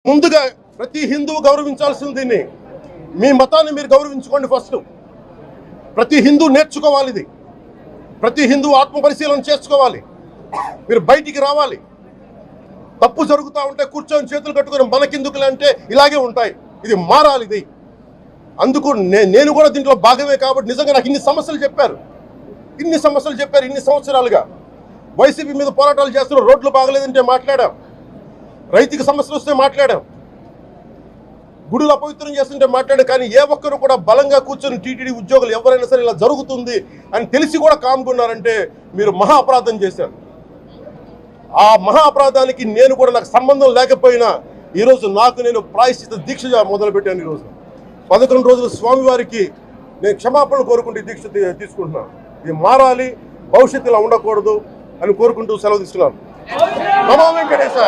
ముందుగా ప్రతి హిందువు గౌరవించాల్సింది దీన్ని. మీ మతాన్ని మీరు గౌరవించుకోండి. ఫస్ట్ ప్రతి హిందూ నేర్చుకోవాలి. ఇది ప్రతి హిందూ ఆత్మపరిశీలన చేసుకోవాలి. మీరు బయటికి రావాలి. తప్పు జరుగుతూ ఉంటే కూర్చొని చేతులు కట్టుకొని మనకెందుకులే అంటే ఇలాగే ఉంటాయి. ఇది మారాలి. ఇది అందుకు నేను కూడా దీంట్లో భాగమే. కాబట్టి నిజంగా నాకు ఇన్ని సమస్యలు చెప్పారు ఇన్ని సంవత్సరాలుగా. వైసీపీ మీద పోరాటాలు చేస్తున్నారు. రోడ్లు బాగలేదంటే మాట్లాడాం, రైతుకి సమస్యలు వస్తే మాట్లాడాం, గుడులు అపవిత్రం చేస్తుంటే మాట్లాడాం. కానీ ఏ ఒక్కరు కూడా బలంగా కూర్చొని టీటీడీ ఉద్యోగులు ఎవరైనా సరే ఇలా జరుగుతుంది అని తెలిసి కూడా కామ్కున్నారంటే మీరు మహా అపరాధం చేశారు. ఆ మహా అపరాధానికి నేను కూడా నాకు సంబంధం లేకపోయినా ఈరోజు నేను ప్రాయశ్చిత దీక్ష మొదలుపెట్టాను. ఈరోజు 11 రోజులు స్వామివారికి నేను క్షమాపణలు కోరుకుంటూ దీక్ష తీసుకుంటున్నాను. ఇది మారాలి, భవిష్యత్తు ఇలా ఉండకూడదు అని కోరుకుంటూ సెలవు తీసుకున్నాను. నమో వెంకటేశ్వర.